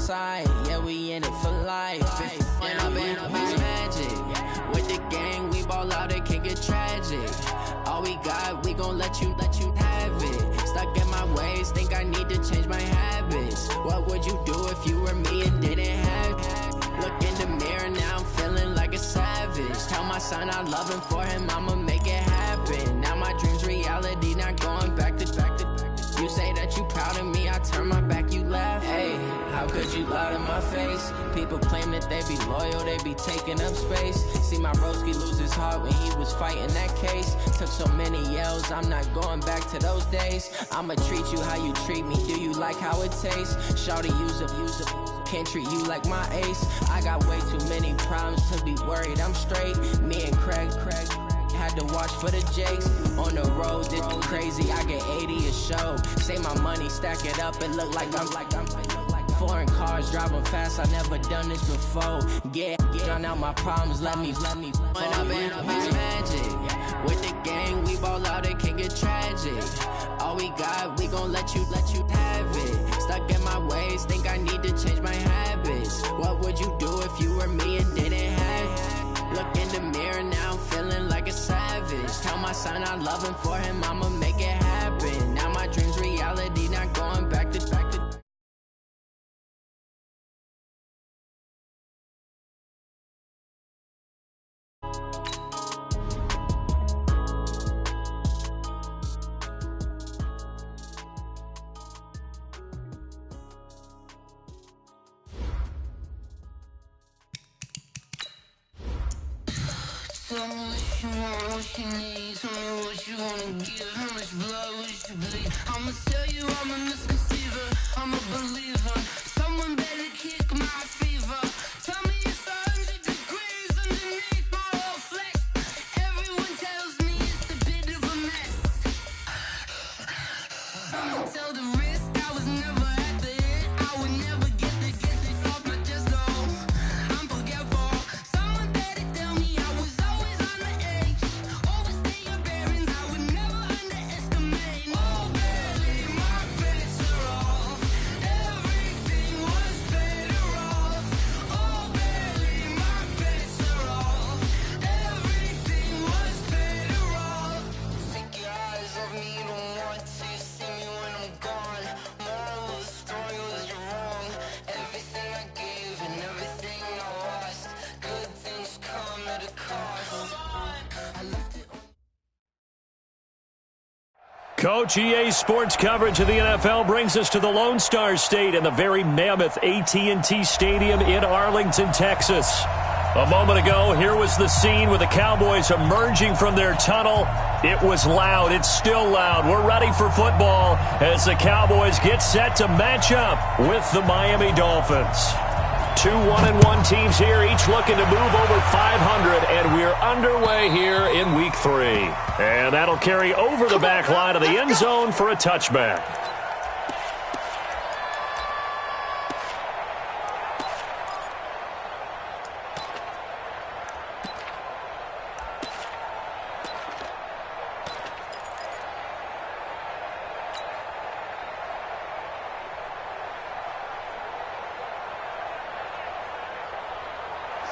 side, yeah, we in it for life. When I'm in it's magic. With the gang, we ball out, it can get tragic. All we got, we gon' let you have it. Stuck in my ways, think I need to change my habits. What would you do if you were me and didn't have it? Look in the mirror, now I'm feeling like a savage. Tell my son I love him, for him I'ma make it happen. Now my dream's reality, not going back to. You say that you proud of me, I turn my back, you laugh. Hey, how could you lie to my face? People claim that they be loyal, they be taking up space. See my broski lose his heart when he was fighting that case. Took so many yells, I'm not going back to those days. I'ma treat you how you treat me, do you like how it tastes? Shawty, use up, can't treat you like my ace. I got way too many problems to be worried, I'm straight. Me and Craig had to watch for the Jakes. On the road, did you crazy, I get 80 a show. Say my money, stack it up, it look like I'm foreign cars, driving fast, I never done this before. Get drown out my problems, let me. When I'm in it's magic. With the gang, we ball out, it can get tragic. All we got, we gon' let you have it. Stuck in my ways, think I need to change my habits. What would you do if you were me and didn't have it? Look in the mirror, now I'm feeling like a savage. Tell my son I love him, for him I'ma make it happen. Now my dream's reality, not going back to. Tell me what you want, what you need. Tell me what you wanna give. How much blood would you bleed? I'ma tell you I'm a misconceiver. I'm a believer. Someone better kick my fever. Tell me it's 100 degrees underneath my whole flesh. Everyone tells me it's a bit of a mess. I'ma tell the risk I was never at the end. I would never get this off my chest though. I'm forgetful. Someone better tell me I was always on the edge. Overstay your bearings, I would never underestimate. Oh, barely my bets are off. Everything was better off. Oh, barely my bets are off. Everything was better off. Take your eyes off me, don't want to see me when I'm gone. Moral of the story was you're wrong. Everything I gave and everything I lost. Good things come at a cost. I left it on. Coach, EA Sports coverage of the NFL brings us to the Lone Star State and the very mammoth AT&T Stadium in Arlington, Texas. A moment ago, here was the scene with the Cowboys emerging from their tunnel. It was loud. It's still loud. We're ready for football as the Cowboys get set to match up with the Miami Dolphins. Two 1-1 teams here, each looking to move over 500, and we're underway here in Week 3. And that'll carry over the back line of the end zone for a touchback.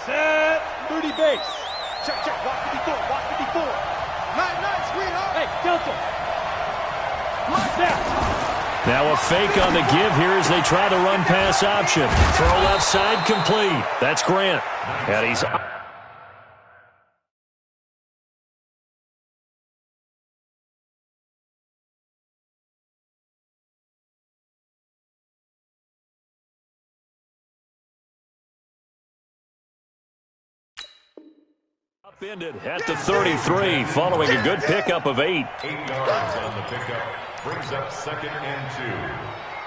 Set, 30 base. Check, walk 54, walk 54. Nice, sweetheart. Hey, Delta. Lock that. Now a fake on the give here as they try the run pass option. Throw left side complete. That's Grant. And he's upended at the 33 following a good pickup of 8. 8 yards on the pickup. Brings up 2nd and 2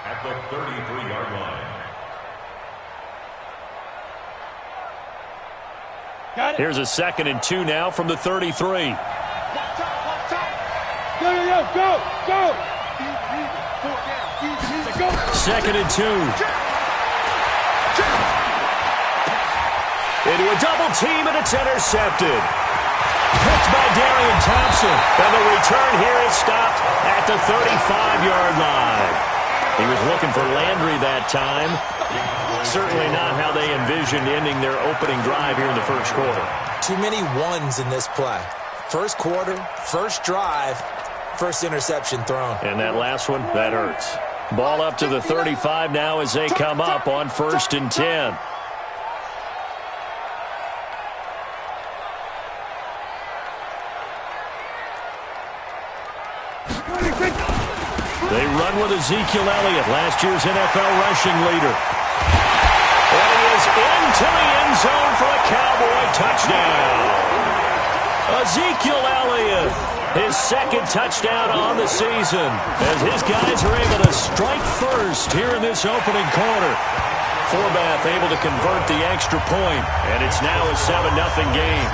at the 33-yard line. Got it. Here's a 2nd and 2 now from the 33. Walk top. Go. 4 down. Go. 2nd and 2. Into a double team, and it's intercepted. Picked by Darian Thompson. And the return here is stopped at the 35-yard line. He was looking for Landry that time. Certainly not how they envisioned ending their opening drive here in the first quarter. Too many ones in this play. First quarter, first drive, first interception thrown. And that last one, that hurts. Ball up to the 35 now as they come up on 1st and 10. They run with Ezekiel Elliott, last year's NFL rushing leader. And he is into the end zone for a Cowboy touchdown. Ezekiel Elliott, his second touchdown on the season, as his guys are able to strike first here in this opening quarter. Forbath able to convert the extra point, and it's now a 7-0 game.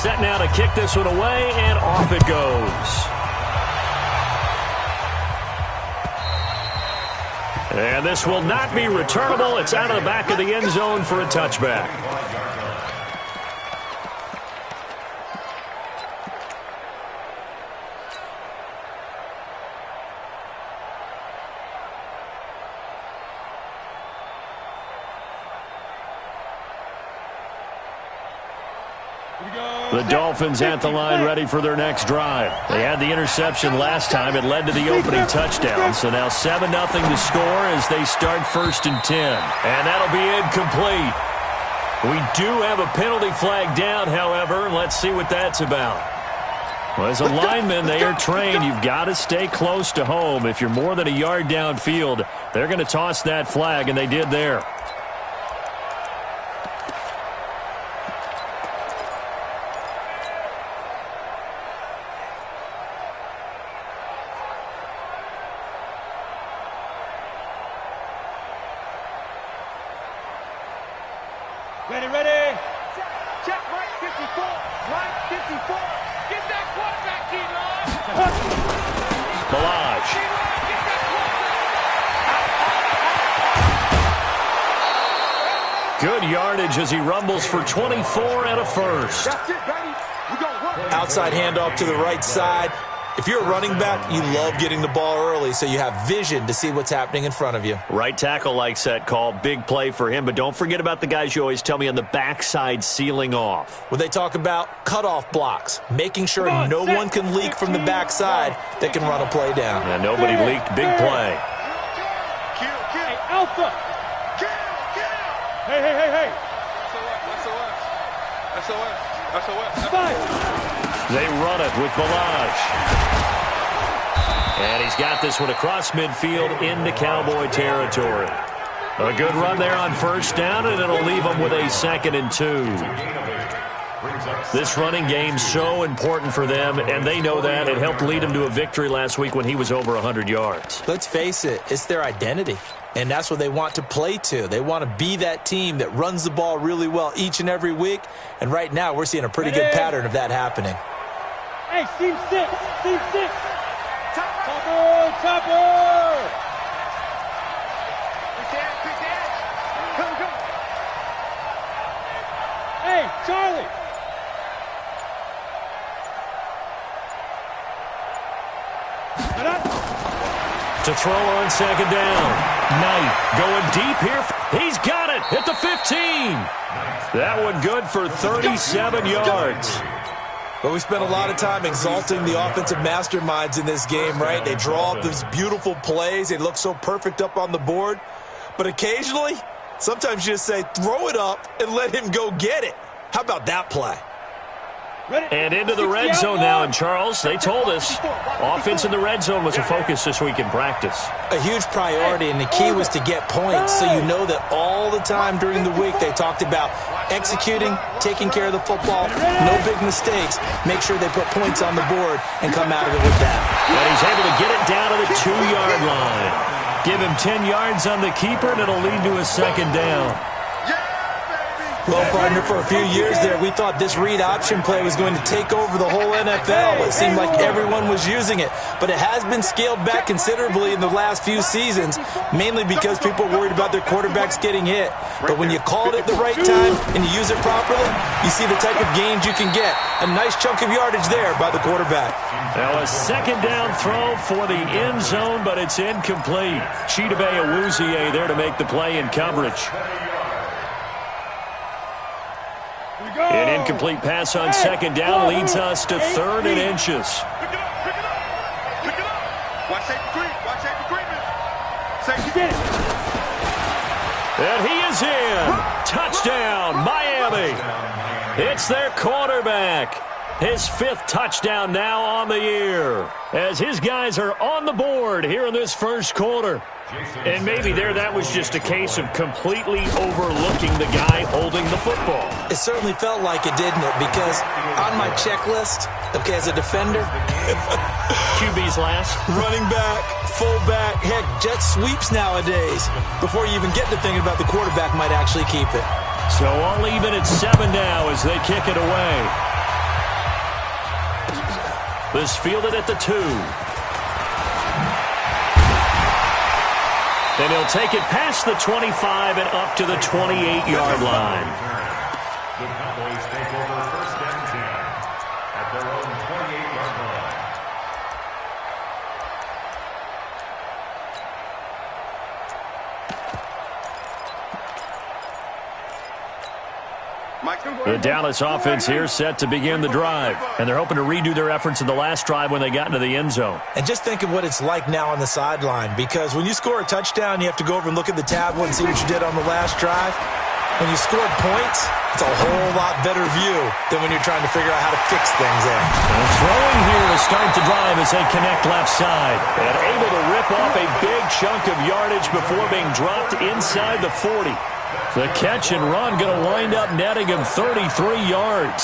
Set now to kick this one away, and off it goes. And this will not be returnable. It's out of the back of the end zone for a touchback. The Dolphins at the line ready for their next drive. They had the interception last time. It led to the opening touchdown. So now 7-0 to score as they start 1st and 10. And that'll be incomplete. We do have a penalty flag down, however. Let's see what that's about. Well, as a lineman, they are trained. You've got to stay close to home. If you're more than a yard downfield, they're going to toss that flag, and they did there. Ready. Check right 54. Right 54. Get that quarterback, D-line. Balaj. Good yardage as he rumbles for 24 and a first. That's it, baby. We gonna run. Outside handoff to the right side. If you're a running back, you love getting the ball early so you have vision to see what's happening in front of you. Right tackle likes that call. Big play for him. But don't forget about the guys you always tell me on the backside sealing off. When they talk about cutoff blocks, making sure no one can leak from the backside that can run a play down. And nobody leaked. Big play. Kill. Hey, Alpha. Kill. Hey. SOS. They run it with Balaj. And he's got this one across midfield into Cowboy territory. A good run there on first down, and it'll leave them with a 2nd and 2. This running game's so important for them, and they know that. It helped lead them to a victory last week when he was over 100 yards. Let's face it, it's their identity, and that's what they want to play to. They want to be that team that runs the ball really well each and every week, and right now we're seeing a pretty good pattern of that happening. Hey, Team 6. Chopper. Big dash. Come. Hey, Charlie. To throw on 2nd down. Knight going deep here. He's got it at the 15. That one good for 37 yards. But we spent a lot of time exalting the offensive masterminds in this game, right? They draw up these beautiful plays. They look so perfect up on the board. But occasionally, sometimes you just say, throw it up and let him go get it. How about that play? And into the red zone now, and Charles, they told us offense in the red zone was a focus this week in practice. A huge priority, and the key was to get points, so you know that all the time during the week they talked about executing, taking care of the football, no big mistakes, make sure they put points on the board and come out of it with that. And he's able to get it down to the 2-yard line. Give him 10 yards on the keeper, and it'll lead to a 2nd down. Well, partner, for a few years there, we thought this read option play was going to take over the whole NFL. It seemed like everyone was using it, but it has been scaled back considerably in the last few seasons, mainly because people are worried about their quarterbacks getting hit. But when you call it at the right time and you use it properly, you see the type of gains you can get. A nice chunk of yardage there by the quarterback. Now a second down throw for the end zone, but it's incomplete. Chidobe Awuzie there to make the play in coverage. An incomplete pass on second down leads us to 3rd and inches. Pick it up, pick it up. Pick it up. Watch safety green. Watch safety green. Safety. And he is in. Touchdown, Miami. It's their quarterback. His 5th touchdown now on the year, as his guys are on the board here in this first quarter. And maybe that was just a case of completely overlooking the guy holding the football. It certainly felt like it, didn't it? Because on my checklist, okay, as a defender, QB's last. Running back, fullback, heck, jet sweeps nowadays. Before you even get to thinking about the quarterback might actually keep it. So all even at 7 now as they kick it away. This fielded at the 2. And he'll take it past the 25 and up to the 28-yard line. The Cowboys take over 1st and 10 at their own 28-yard line. The Dallas offense here set to begin the drive, and they're hoping to redo their efforts in the last drive when they got into the end zone. And just think of what it's like now on the sideline, because when you score a touchdown, you have to go over and look at the tablet and see what you did on the last drive. When you scored points, it's a whole lot better view than when you're trying to figure out how to fix things there. And throwing here to start the drive as they connect left side, and able to rip off a big chunk of yardage before being dropped inside the 40. The catch and run going to wind up netting him 33 yards.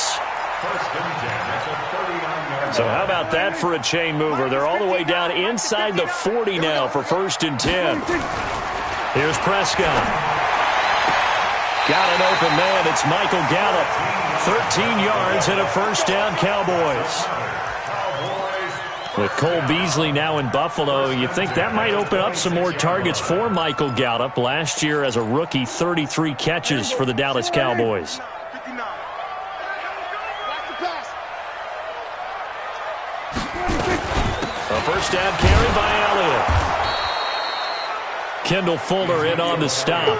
So how about that for a chain mover? They're all the way down inside the 40 now for 1st and 10. Here's Prescott. Got an open man. It's Michael Gallup. 13 yards and a 1st down, Cowboys. With Cole Beasley now in Buffalo, you think that might open up some more targets for Michael Gallup. Last year as a rookie, 33 catches for the Dallas Cowboys. A 1st down carry by Elliott. Kendall Fuller in on the stop.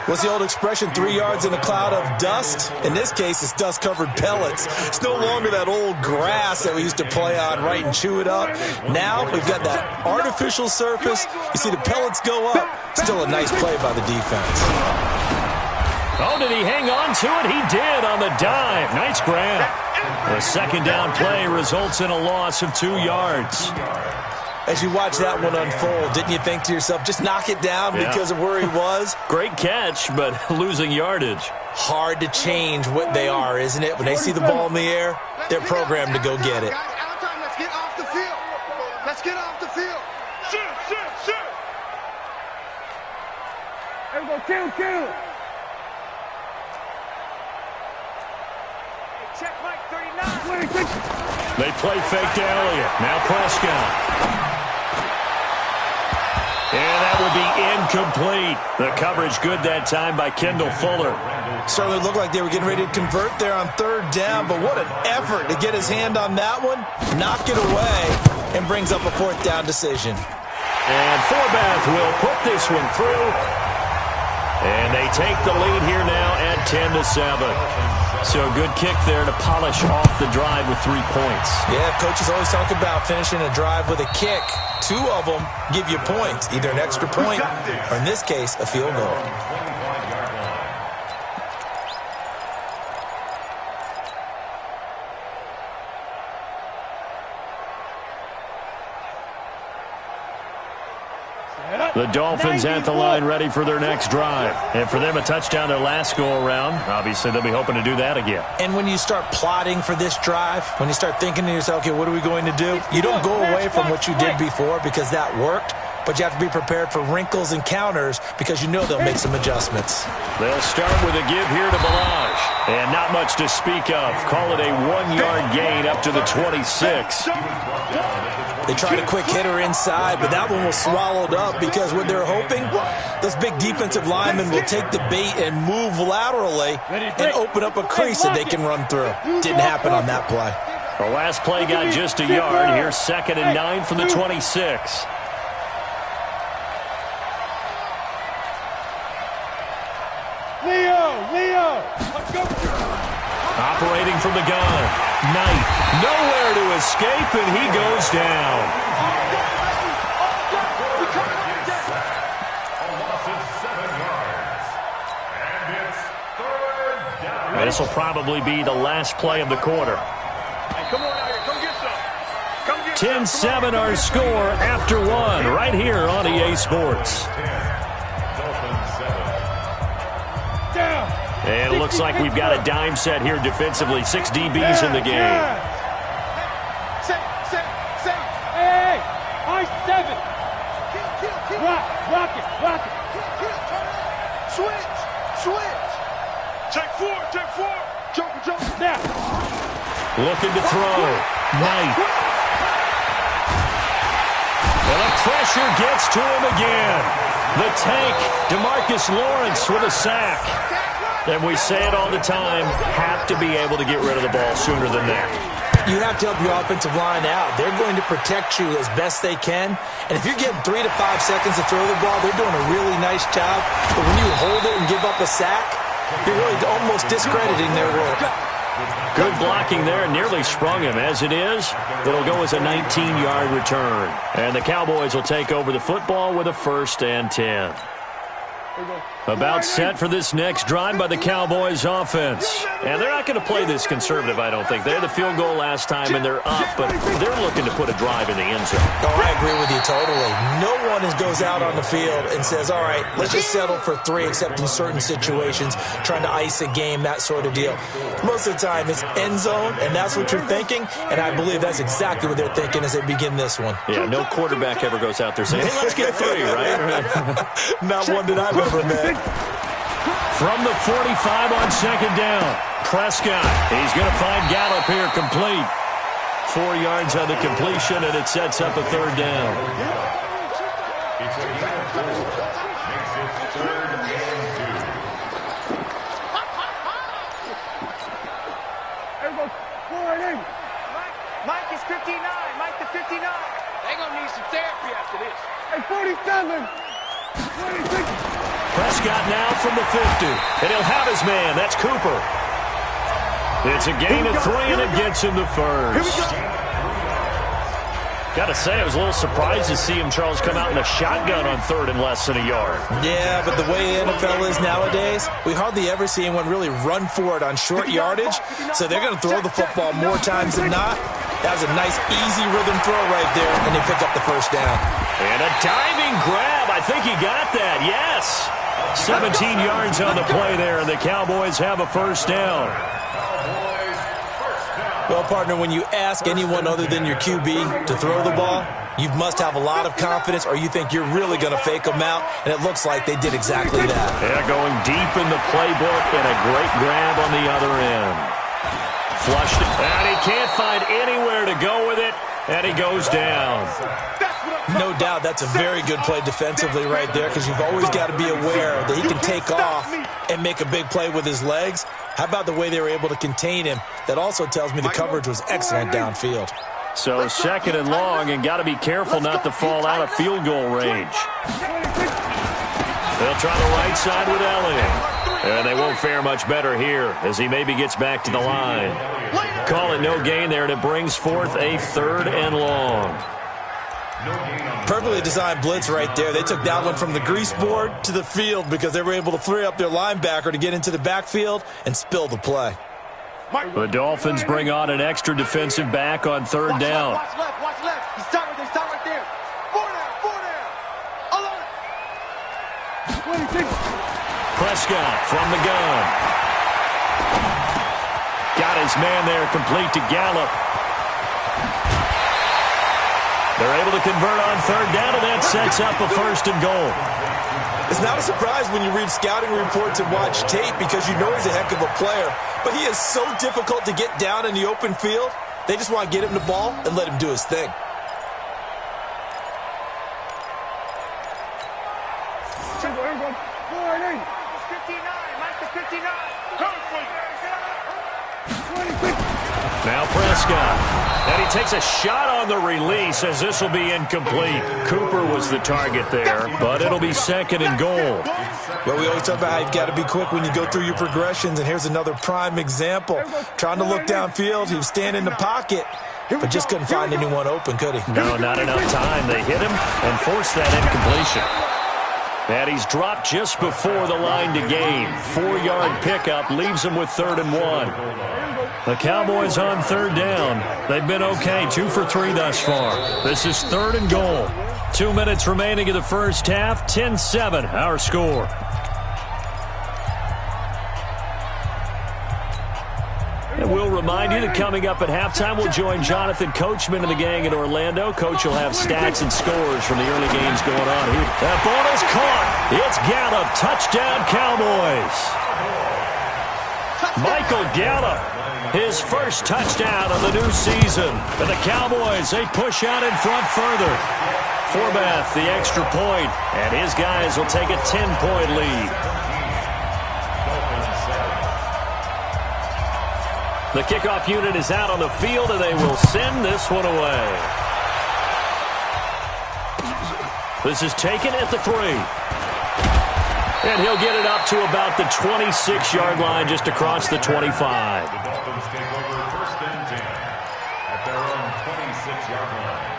What's the old expression, 3 yards in a cloud of dust? In this case, it's dust-covered pellets. It's no longer that old grass that we used to play on, right, and chew it up. Now we've got that artificial surface. You see the pellets go up. Still a nice play by the defense. Oh, did he hang on to it? He did on the dive. Nice grab. The 2nd down play results in a loss of 2 yards. As you watch that one unfold, didn't you think to yourself, just knock it down because of where he was? Great catch, but losing yardage. Hard to change what they are, isn't it? When they see the ball in the air, they're programmed to go get it. Let's get off the field. Let's get off the field. Shoot. There we go, kill. Check Mike 39. They play fake to Elliott. Now Prescott. And that will be incomplete. The coverage good that time by Kendall Fuller. Certainly looked like they were getting ready to convert there on 3rd down, but what an effort to get his hand on that one, knock it away, and brings up a 4th down decision. And Forbath will put this one through. And they take the lead here now at 10-7. So a good kick there to polish off the drive with 3 points. Yeah, coaches always talk about finishing a drive with a kick. 2 of them give you points, either an extra point or, in this case, a field goal. The Dolphins at the line ready for their next drive. And for them, a touchdown their last go-around. Obviously, they'll be hoping to do that again. And when you start plotting for this drive, when you start thinking to yourself, okay, what are we going to do? You don't go away from what you did before because that worked. but you have to be prepared for wrinkles and counters because you know they'll make some adjustments. They'll start with a give here to Balaj. And not much to speak of. Call it a 1-yard gain up to the 26. They tried a quick hitter inside, but that one was swallowed up because what they're hoping, those big defensive linemen will take the bait and move laterally and open up a crease that they can run through. Didn't happen on that play. The last play got just a yard. Here's 2nd and 9 from the 26. Leo, let's go. Operating from the gun. Knight, nowhere to escape, and he goes down. A loss of 7 yards. And it's 3rd down. This will probably be the last play of the quarter. Hey, come on out here. Come get some. Come get some. 10-7 our score after 1 right here on EA Sports. Dolphins 7. Down. And it looks like we've got a dime set here defensively. 6 DBs in the game. Say. Hey, I-7. Rock it. Switch. Take four. Jump. Now. Looking to throw. Knight. And the pressure gets to him again. The tank, DeMarcus Lawrence with a sack. And we say it all the time, have to be able to get rid of the ball sooner than that. You have to help your offensive line out. They're going to protect you as best they can. And if you're getting 3 to 5 seconds to throw the ball, they're doing a really nice job. But when you hold it and give up a sack, you're really almost discrediting their work. Good blocking there, nearly sprung him. As it is, it'll go as a 19-yard return. And the Cowboys will take over the football with a 1st and 10. About set for this next drive by the Cowboys offense. And they're not going to play this conservative, I don't think. They had the field goal last time, and they're up, but they're looking to put a drive in the end zone. Oh, I agree with you totally. No one goes out on the field and says, all right, let's just settle for 3, except in certain situations, trying to ice a game, that sort of deal. Most of the time, it's end zone, and that's what you're thinking, and I believe that's exactly what they're thinking as they begin this one. Yeah, no quarterback ever goes out there saying, hey, let's get 3, right? Not one that I've ever met. From the 45 on 2nd down, Prescott. He's going to find Gallup here complete. 4 yards on the completion, and it sets up a 3rd down. It's a gain of 4. Makes it 3rd and 2. Everybody, forward. Mike is 59. Mike the 59. They gonna need some therapy after this. Hey, 47. 26. Prescott now from the 50, and he'll have his man. That's Cooper. It's a gain of 3, and it gets him the 1st. Got to say, I was a little surprised to see him, Charles, come out in a shotgun on 3rd and less than a yard. Yeah, but the way the NFL is nowadays, we hardly ever see anyone really run for it on short yardage, so they're going to throw the football more times than not. That was a nice, easy rhythm throw right there, and they pick up the 1st down. And a diving grab. I think he got that, yes. 17 yards on the play there, and the Cowboys have a 1st down. Well, partner, when you ask anyone other than your QB to throw the ball, you must have a lot of confidence, or you think you're really going to fake them out, and it looks like they did exactly that. Yeah, going deep in the playbook, and a great grab on the other end. Flushed it, and he can't find anywhere to go with it, and he goes down. No doubt that's a very good play defensively right there, because you've always got to be aware that he can take off and make a big play with his legs. How about the way they were able to contain him? That also tells me the coverage was excellent downfield. So 2nd and long, and got to be careful not to fall out of field goal range. They'll try the right side with Elliott. And they won't fare much better here as he maybe gets back to the line. Call it no gain there, and it brings forth a 3rd and long. Perfectly designed blitz right there. They took that one from the grease board to the field because they were able to free up their linebacker to get into the backfield and spill the play. The Dolphins bring on an extra defensive back on 3rd down. Watch left. He's stop right there. 4 down. Alone. 26. Prescott from the gun. Got his man there complete to Gallup. They're able to convert on third down, and that sets up a 1st and goal. It's not a surprise when you read scouting reports and watch tape because you know he's a heck of a player. But he is so difficult to get down in the open field. They just want to get him the ball and let him do his thing. Now Prescott. And he takes a shot on the release as this will be incomplete. Cooper was the target there, but it'll be 2nd and goal. Well, we always talk about how you've got to be quick when you go through your progressions, and here's another prime example. Trying to look downfield, he was standing in the pocket, but just couldn't find anyone open, could he? No, not enough time. They hit him and forced that incompletion. And he's dropped just before the line to gain. 4-yard pickup leaves him with 3rd and 1. The Cowboys on 3rd down. They've been okay, 2 for 3 thus far. This is 3rd and goal. 2 minutes remaining in the first half. 10-7, our score. And we'll remind you that coming up at halftime, we'll join Jonathan Coachman and the gang in Orlando. Coach will have stats and scores from the early games going on here. That ball is caught. It's Gallup. Touchdown, Cowboys. Michael Gallup, his first touchdown of the new season. And the Cowboys, they push out in front further. Forbath, the extra point, and his guys will take a 10-point lead. The kickoff unit is out on the field, and they will send this one away. This is taken at the 3. And he'll get it up to about the 26-yard line, just across the 25. The Dolphins take over 1st and 10 at their own 26-yard line.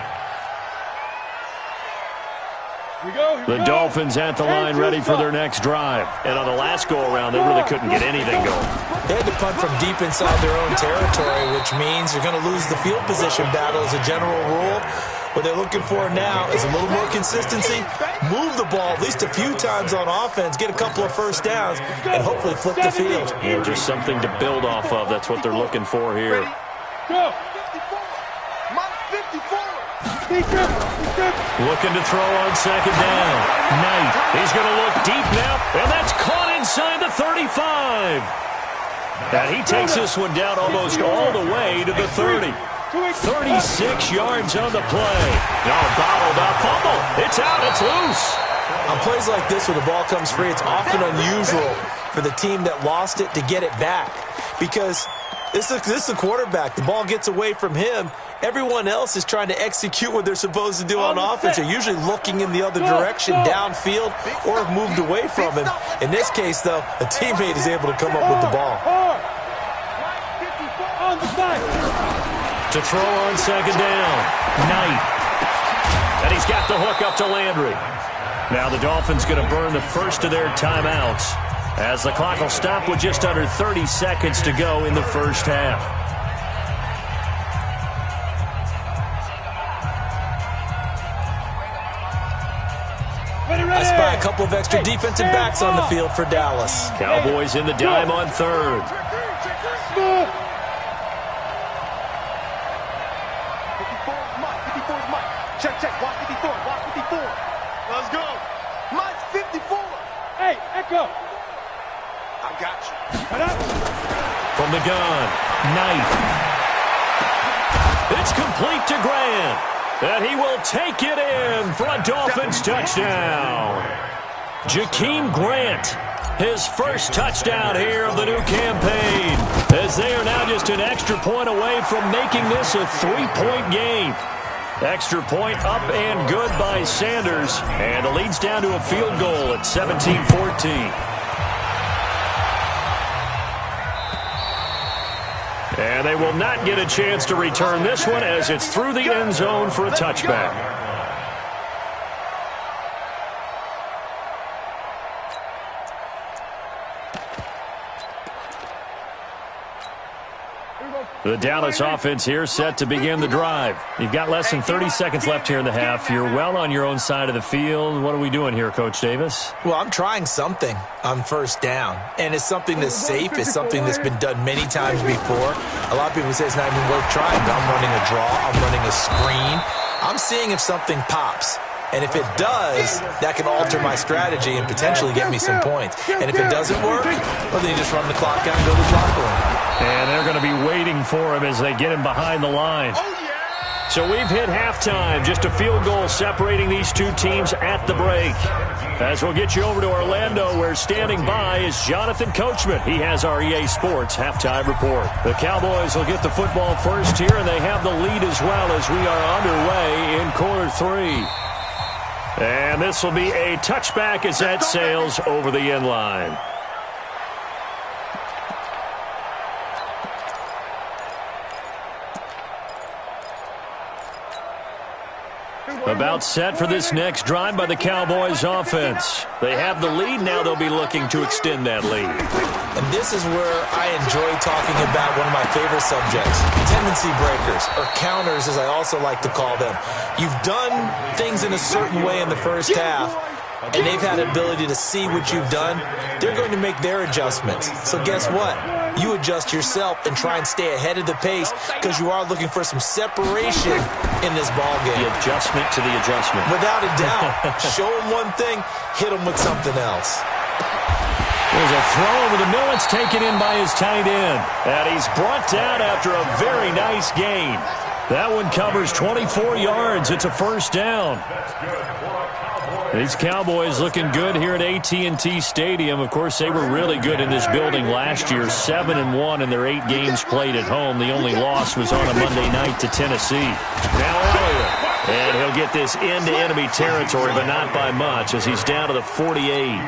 The Dolphins at the line ready for their next drive. And on the last go-around, they really couldn't get anything going. They had to punt from deep inside their own territory, which means you're going to lose the field position battle as a general rule. What they're looking for now is a little more consistency, move the ball at least a few times on offense, get a couple of first downs, and hopefully flip the field. And just something to build off of. That's what they're looking for here. Go. Looking to throw on 2nd down. Knight, he's going to look deep now, and that's caught inside the 35. And he takes this one down almost all the way to the 30. 36 yards on the play. No, bottled up fumble. It's out. It's loose. On plays like this, when the ball comes free, it's often unusual for the team that lost it to get it back. Because this is the quarterback. The ball gets away from him. Everyone else is trying to execute what they're supposed to do on offense. They're usually looking in the other direction, downfield, or have moved away from him. In this case, though, a teammate is able to come up with the ball. To throw on 2nd down. Knight. And he's got the hook up to Landry. Now the Dolphins going to burn the first of their timeouts as the clock will stop with just under 30 seconds to go in the first half. I spy a couple of extra defensive backs on the field for Dallas. Cowboys in the dime on 3rd. 54's Mike. Check. Watch 54. Let's go. Mike's 54. Hey, Echo. I got you. From the gun, Knight. It's complete to Grant. And he will take it in for a Dolphins touchdown. Jakeem Grant, his first touchdown here of the new campaign, as they are now just an extra point away from making this a 3-point game. Extra point up and good by Sanders, and it leads down to a field goal at 17-14. And they will not get a chance to return this one as it's through the end zone for a touchback. The Dallas offense here set to begin the drive. You've got less than 30 seconds left here in the half. You're well on your own side of the field. What are we doing here, Coach Davis? Well, I'm trying something on first down, and it's something that's safe. It's something that's been done many times before. A lot of people say it's not even worth trying, but I'm running a draw. I'm running a screen. I'm seeing if something pops. And if it does, that can alter my strategy and potentially get me some points. And if it doesn't work, well, then you just run the clock out and go to the locker room. And they're going to be waiting for him as they get him behind the line. So we've hit halftime. Just a field goal separating these two teams at the break. As we'll get you over to Orlando, where standing by is Jonathan Coachman. He has our EA Sports halftime report. The Cowboys will get the football first here, and they have the lead as well as we are underway in quarter 3. And this will be a touchback as that sails over the end line. About set for this next drive by the Cowboys offense. They have the lead. Now they'll be looking to extend that lead. And this is where I enjoy talking about one of my favorite subjects, tendency breakers, or counters as I also like to call them. You've done things in a certain way in the first half, and they've had the ability to see what you've done. They're going to make their adjustments. So guess what? You adjust yourself and try and stay ahead of the pace because you are looking for some separation in this ball game. The adjustment to the adjustment. Without a doubt. Show them one thing, hit them with something else. There's a throw over the middle. It's taken in by his tight end. And he's brought down after a very nice gain. That one covers 24 yards. It's a first down. These Cowboys looking good here at AT&T Stadium. Of course, they were really good in this building last year, 7-1 in their 8 games played at home. The only loss was on a Monday night to Tennessee. Now Elliott, and he'll get this into enemy territory, but not by much as he's down to the 48.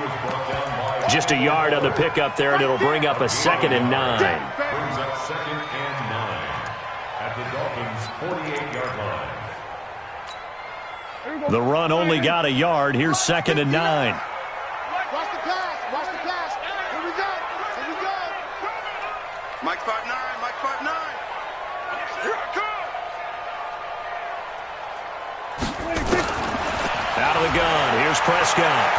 Just a yard on the pickup there, and it'll bring up a 2nd and 9. Brings up 2nd and 9 at the Dolphins' 48-yard line. The run only got a yard. Here's 2nd and 9. Watch the pass. Watch the pass. Here we go. Here we go. Mike 5'9". Mike 5'9". Here I come. Out of the gun. Here's Prescott.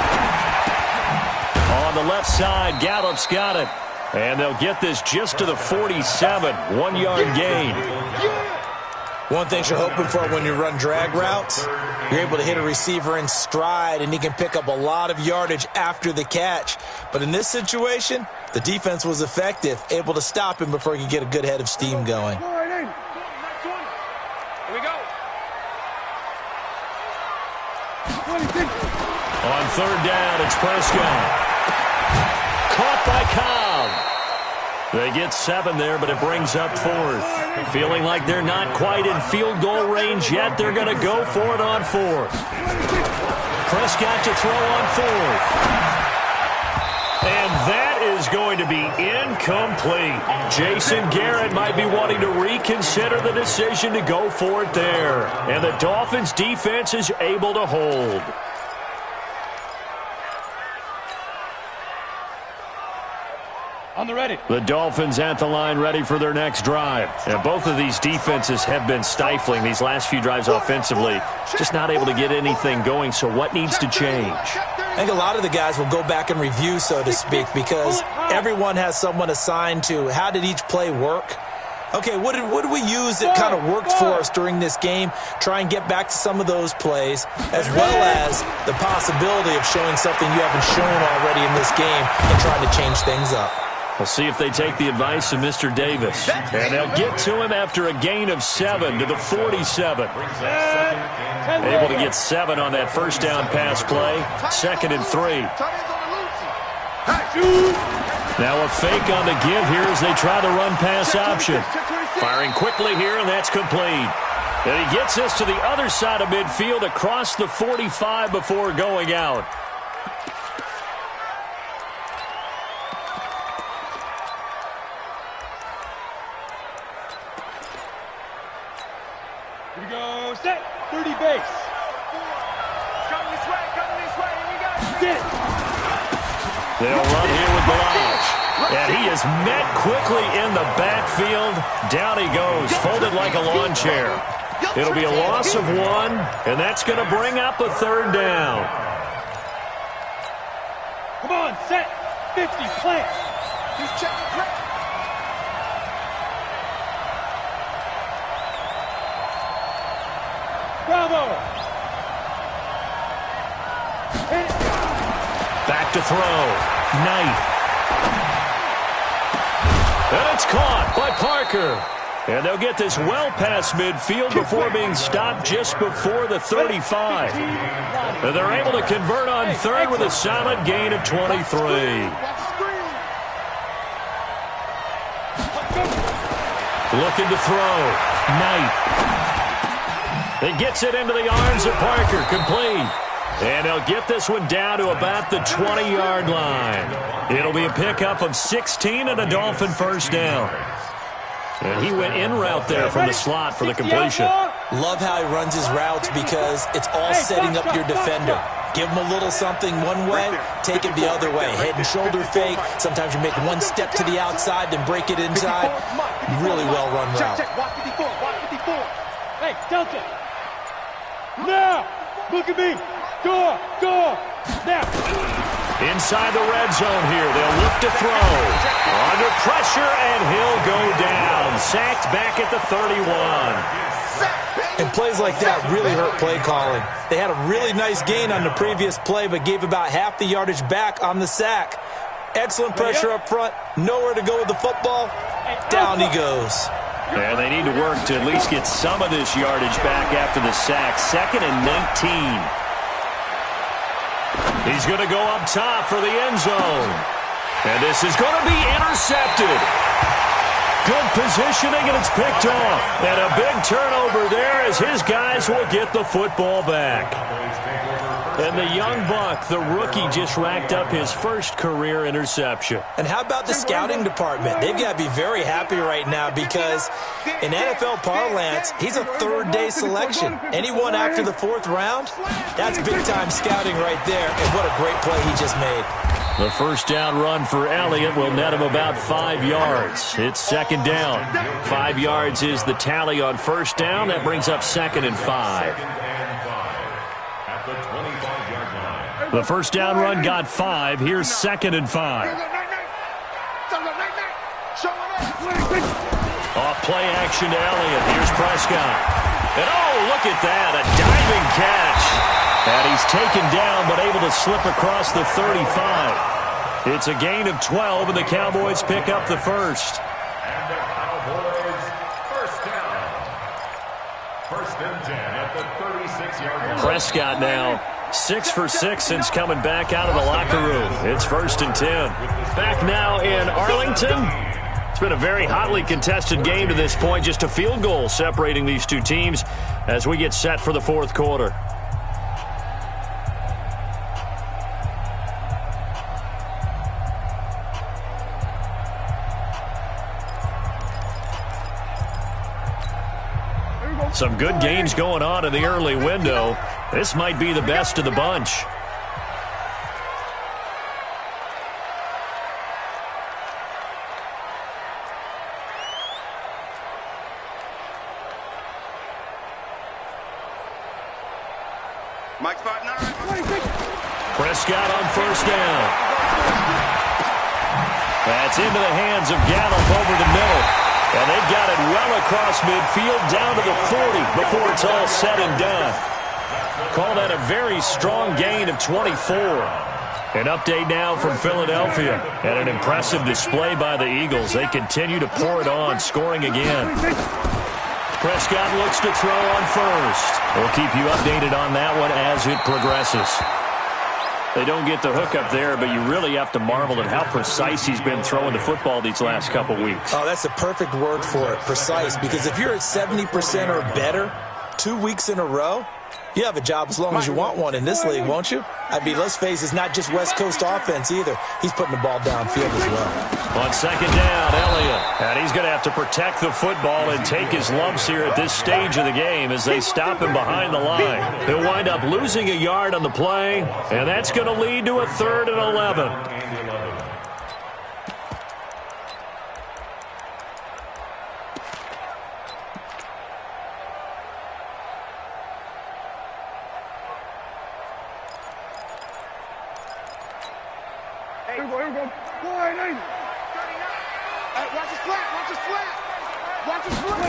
On the left side, Gallup's got it. And they'll get this just to the 47. 1-yard gain. One thing you're hoping for when you run drag routes, you're able to hit a receiver in stride, and he can pick up a lot of yardage after the catch. But in this situation, the defense was effective, able to stop him before he could get a good head of steam going. Here we go. On 3rd down, it's Prescott. Caught by Cobb. They get 7 there, but it brings up 4th. Feeling like they're not quite in field goal range yet, they're going to go for it on 4th. Prescott to throw on 4th. And that is going to be incomplete. Jason Garrett might be wanting to reconsider the decision to go for it there. And the Dolphins defense is able to hold. On the ready. The Dolphins at the line ready for their next drive. And both of these defenses have been stifling these last few drives offensively. Just not able to get anything going, so what needs to change? I think a lot of the guys will go back and review, so to speak, because everyone has someone assigned to how did each play work. Okay, what did we use that kind of worked for us during this game? Try and get back to some of those plays, as well as the possibility of showing something you haven't shown already in this game and trying to change things up. We'll see if they take the advice of Mr. Davis. And they'll get to him after a gain of 7 to the 47. Able to get 7 on that first down pass play. 2nd and 3. Now a fake on the give here as they try the run-pass option. Firing quickly here, and that's complete. And he gets us to the other side of midfield across the 45 before going out. Here we go. Set. 30 base. Come this way. Come this way. Here we go. Get it. They'll run here with Balaj. And he is met quickly in the backfield. Down he goes, folded like a lawn chair. It'll be a loss of 1, and that's going to bring up a 3rd down. Come on, set. 50, plant. Just check the play. Ground Back to throw. Knight. And it's caught by Parker. And they'll get this well past midfield before being stopped just before the 35. And they're able to convert on third with a solid gain of 23. Looking to throw. Knight. It gets it into the arms of Parker. Complete. And they'll get this one down to about the 20-yard line. It'll be a pickup of 16 and a Dolphin first down. And he went in route there from the slot for the completion. Love how he runs his routes because it's all setting up your defender. Give him a little something one way, take it the other way. Head and shoulder fake. Sometimes you make one step to the outside, then break it inside. Really well-run route. Watch 54, watch 54. Hey, Delta. Now, look at me. Go, now. Inside the red zone here. They'll look to throw. Under pressure, and he'll go down. Sacked back at the 31. And plays like that really hurt play calling. They had a really nice gain on the previous play, but gave about half the yardage back on the sack. Excellent pressure up front. Nowhere to go with the football. Down he goes. And they need to work to at least get some of this yardage back after the sack. 2nd and 19. He's going to go up top for the end zone. And this is going to be intercepted. Good positioning, and it's picked off. And a big turnover there as his guys will get the football back. And the young buck, the rookie, just racked up his first career interception. And how about the scouting department? They've got to be very happy right now because in NFL parlance, he's a third-day selection. Anyone after the 4th round, that's big-time scouting right there. And what a great play he just made. The first down run for Elliott will net him about 5 yards. It's 2nd down. 5 yards is the tally on first down. That brings up 2nd and 5. The first down run got 5. Here's 2nd and 5. Off play action to Elliott. Here's Prescott. And oh, look at that. A diving catch. And he's taken down but able to slip across the 35. It's a gain of 12, and the Cowboys pick up the first. And the Cowboys first down. 1st and 10 at the 36-yard line. Prescott now 6 for 6 since coming back out of the locker room. It's 1st and 10. Back now in Arlington. It's been a very hotly contested game to this point. Just a field goal separating these two teams as we get set for the 4th quarter. Some good games going on in the early window. This might be the best of the bunch. Mike spot 9. Prescott on first down. That's into the hands of Gallup over the middle. And they've got it well across midfield down to the 40 before it's all said and done. Call that a very strong gain of 24. An update now from Philadelphia. And an impressive display by the Eagles. They continue to pour it on, scoring again. Prescott looks to throw on first. We'll keep you updated on that one as it progresses. They don't get the hook up there, but you really have to marvel at how precise he's been throwing the football these last couple weeks. Oh, that's a perfect word for it, precise, because if you're at 70% or better 2 weeks in a row, you have a job as long as you want one in this league, won't you? I mean, let's face it, it's not just West Coast offense either. He's putting the ball downfield as well. On 2nd down, Elliott. And he's going to have to protect the football and take his lumps here at this stage of the game as they stop him behind the line. He'll wind up losing a yard on the play, and that's going to lead to a 3rd and 11. Here we go. Wide eight. Hey, watch his flat, watch his flat. Watch his flat.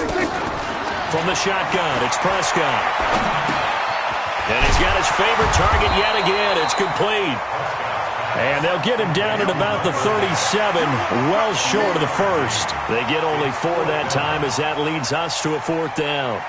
From the shotgun, it's Prescott. And he's got his favorite target yet again. It's complete. And they'll get him down at about the 37, well short of the first. They get only 4 that time as that leads us to a 4th down.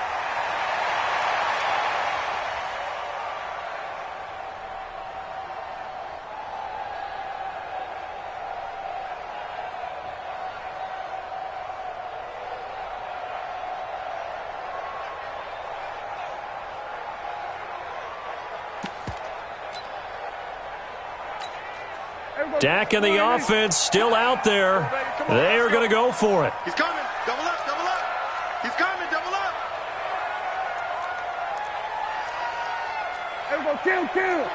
Dak and the offense still out there. They are going to go for it. He's coming. Double up, double up. He's coming, double up. There we go, kill.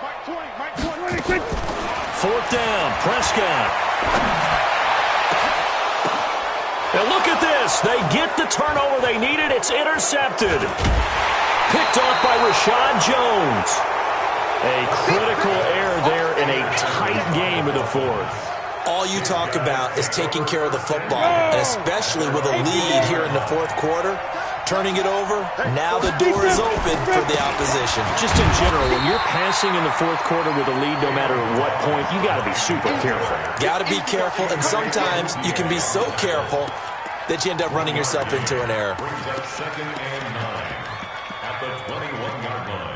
Mike 20. 4th down, Prescott. And look at this. They get the turnover they needed. It's intercepted. Picked off by Rashad Jones. A critical error there in a tight game in the 4th. All you talk about is taking care of the football, and especially with a lead here in the 4th quarter. Turning it over, now the door is open for the opposition. Just in general, when you're passing in the 4th quarter with a lead, no matter what point, you got to be super careful. Got to be careful, and sometimes you can be so careful that you end up running yourself into an error. Brings up 2nd and 9 at the 21-yard line.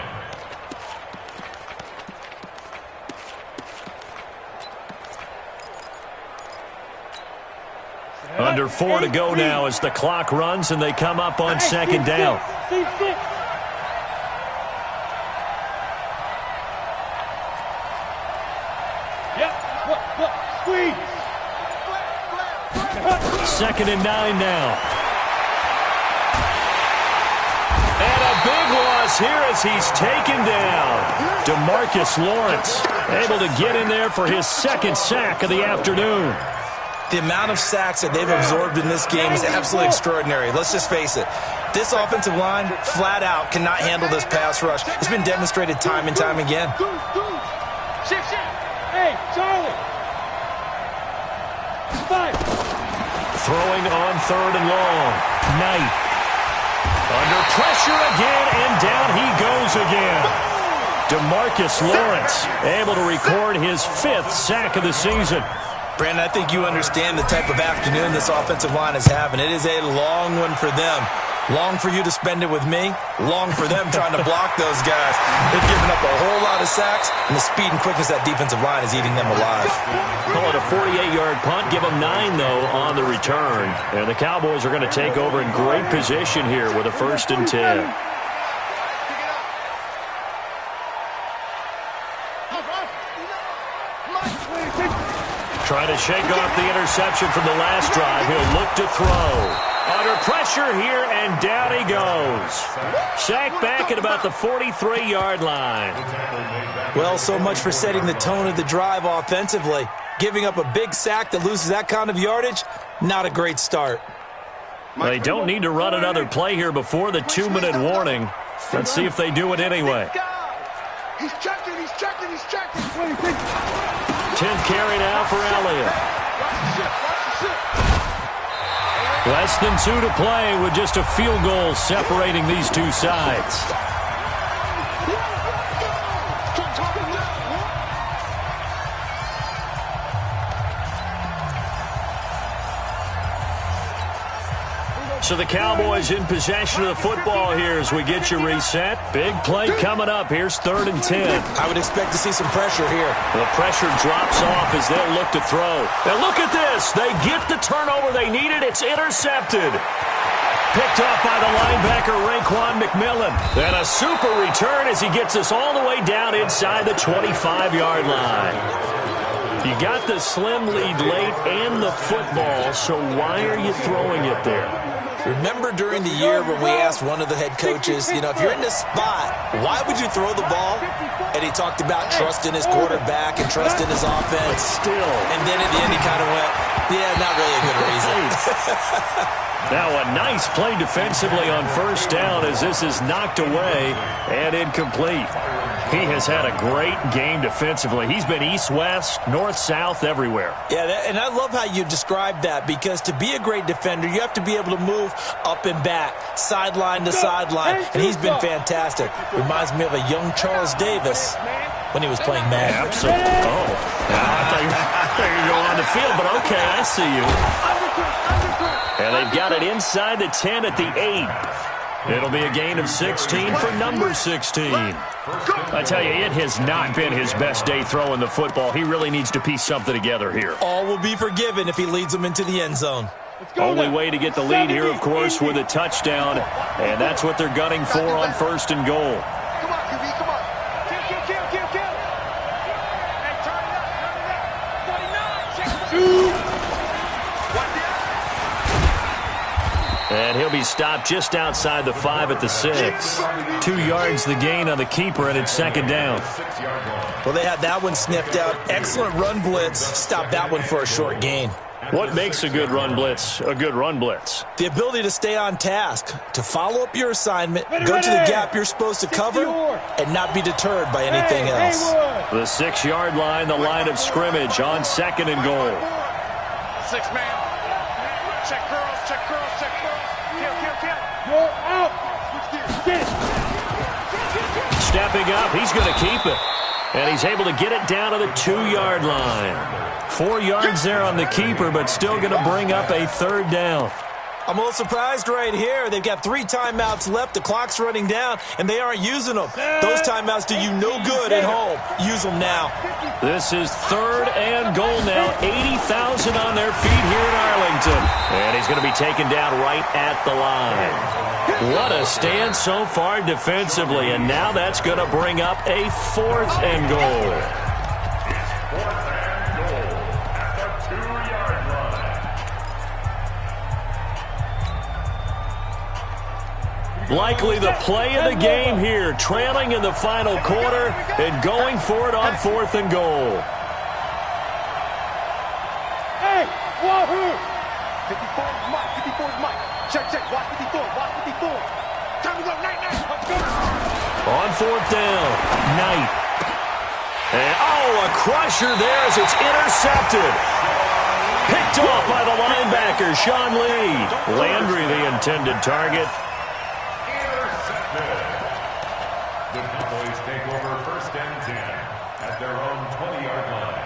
Under 4 to go now as the clock runs and they come up on 2nd down. Squeeze. 2nd and 9 now. And a big loss here as he's taken down. DeMarcus Lawrence able to get in there for his 2nd sack of the afternoon. The amount of sacks that they've absorbed in this game is absolutely extraordinary. Let's just face it. This offensive line, flat out, cannot handle this pass rush. It's been demonstrated time and time again. Shift. Hey, Charlie. 5. Throwing on 3rd and long. Knight. Under pressure again, and down he goes again. DeMarcus Lawrence able to record his 5th sack of the season. Brandon, I think you understand the type of afternoon this offensive line is having. It is a long one for them. Long for you to spend it with me. Long for them trying to block those guys. They've given up a whole lot of sacks, and the speed and quickness of that defensive line is eating them alive. Call it a 48-yard punt. Give them 9, though, on the return. And the Cowboys are going to take over in great position here with a 1st and 10. Trying to shake off the interception from the last drive. He'll look to throw. Under pressure here, and down he goes. Sacked back at about the 43-yard line. Well, so much for setting the tone of the drive offensively. Giving up a big sack that loses that kind of yardage, not a great start. They don't need to run another play here before the 2-minute warning. Let's see if they do it anyway. He's checking. 10th carry now for Elliott. Less than 2 to play with just a field goal separating these two sides. So the Cowboys in possession of the football here as we get you reset. Big play coming up. Here's 3rd and 10. I would expect to see some pressure here. The pressure drops off as they'll look to throw. And look at this. They get the turnover they needed. It's intercepted. Picked off by the linebacker, Raekwon McMillan. And a super return as he gets us all the way down inside the 25-yard line. You got the slim lead late and the football, so why are you throwing it there? Remember during the year when we asked one of the head coaches, if you're in this spot, why would you throw the ball? And he talked about trusting his quarterback and trusting his offense. Still. And then at the end he kind of went, yeah, not really a good reason. Now a nice play defensively on 1st down as this is knocked away and incomplete. He has had a great game defensively. He's been east-west, north-south, everywhere. Yeah, and I love how you described that, because to be a great defender, you have to be able to move up and back, sideline to sideline, and he's been fantastic. Reminds me of a young Charles Davis when he was playing Madden. Absolutely. Oh, I thought you were going on the field, but okay, I see you. And they've got it inside the 10 at the 8. It'll be a gain of 16 for number 16. I tell you, it has not been his best day throwing the football. He really needs to piece something together here. All will be forgiven if he leads them into the end zone. Only way to get the lead here, of course, with a touchdown, and that's what they're gunning for on 1st and goal. Come on, QB, come on. Kill. Hey, turn it up. 49, check. And he'll be stopped just outside the 5 at the 6. 2 yards the gain on the keeper, and it's 2nd down. Well, they had that one sniffed out. Excellent run blitz. Stopped that one for a short gain. What makes a good run blitz a good run blitz? The ability to stay on task, to follow up your assignment, go to the gap you're supposed to cover, and not be deterred by anything else. The 6-yard line, the line of scrimmage on 2nd and goal. 6 man. Check curls. Kill. You're out. Stepping up, he's going to keep it. And he's able to get it down to the 2-yard line. 4 yards there on the keeper, but still going to bring up a 3rd down. I'm a little surprised right here. They've got 3 timeouts left. The clock's running down, and they aren't using them. Those timeouts do you no good at home. Use them now. This is 3rd and goal now. 80,000 on their feet here in Arlington. And he's going to be taken down right at the line. What a stand so far defensively, and now that's going to bring up a 4th and goal. Likely the play of the game here, trailing in the final quarter and going for it on 4th and goal. Hey, wahoo! 54 Mike. Check, watch 54. Time to go, Knight, let's go. On 4th down, Knight. And, a crusher there as it's intercepted. Picked off by the linebacker, Sean Lee. Landry, the intended target. The Cowboys take over 1st and 10 at their own 20-yard line.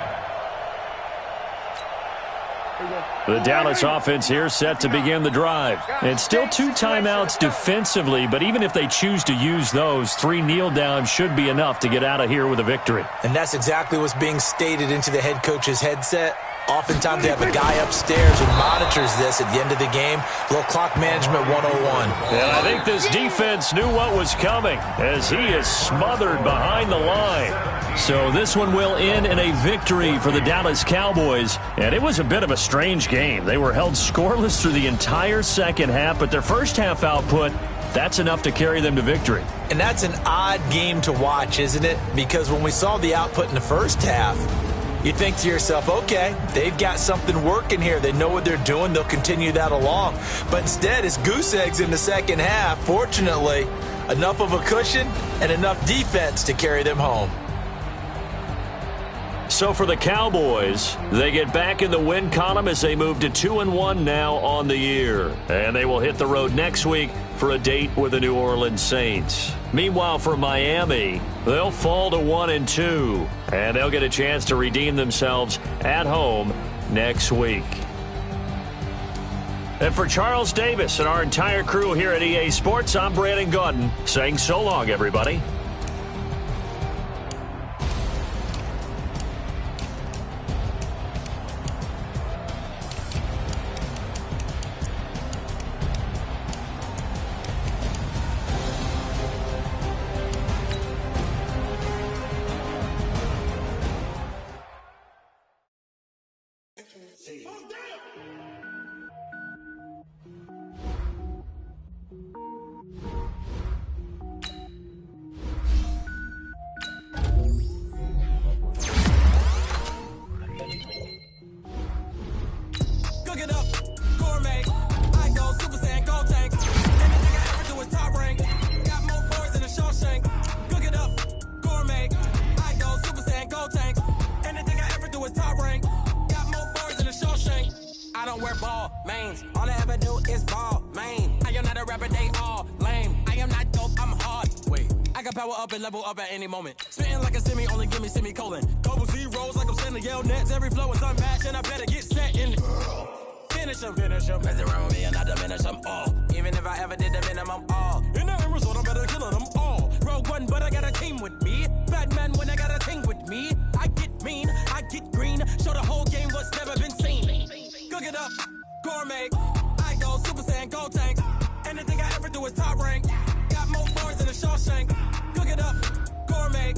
The Dallas offense here set to begin the drive. And still 2 timeouts defensively, but even if they choose to use those, 3 kneel downs should be enough to get out of here with a victory. And that's exactly what's being stated into the head coach's headset. Oftentimes they have a guy upstairs who monitors this at the end of the game. A little clock management 101. And I think this defense knew what was coming as he is smothered behind the line. So this one will end in a victory for the Dallas Cowboys. And it was a bit of a strange game. They were held scoreless through the entire second half, but their first half output, that's enough to carry them to victory. And that's an odd game to watch, isn't it? Because when we saw the output in the first half, you think to yourself, okay, they've got something working here. They know what they're doing. They'll continue that along. But instead, it's goose eggs in the second half. Fortunately, enough of a cushion and enough defense to carry them home. So for the Cowboys, they get back in the win column as they move to 2-1 now on the year. And they will hit the road next week for a date with the New Orleans Saints. Meanwhile, for Miami, they'll fall to 1-2. And they'll get a chance to redeem themselves at home next week. And for Charles Davis and our entire crew here at EA Sports, I'm Brandon Gaudin saying so long, everybody. mains. All I ever do is ball, man. I am not a rapper, they all lame. I am not dope, I'm hard. Wait, I can power up and level up at any moment. Spitting like a semi, only give me semicolon. Double zeros like I'm sending yell nets. Every flow is unmatched, and I better get set in. Finish them. Mess around with me and I diminish them all. Even if I ever did the minimum all. In the end result, I'm better killing them all. Rogue One, but I got a team with me. Batman when I got a thing with me. I get mean, I get green. Show the whole game what's never been seen. Cook it up, gourmet. I go Super Saiyan, gold tank. Anything I ever do is top rank. Got more bars than a Shawshank. Cook it up, gourmet.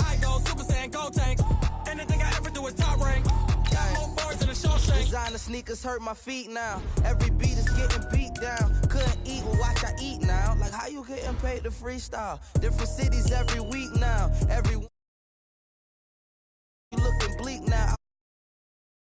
I go Super Saiyan, gold tank. Anything I ever do is top rank. Got more bars than a Shawshank. Designer sneakers hurt my feet now. Every beat is getting beat down. Couldn't eat, well watch I eat now. Like how you getting paid to freestyle? Different cities every week now. Every you looking bleak now.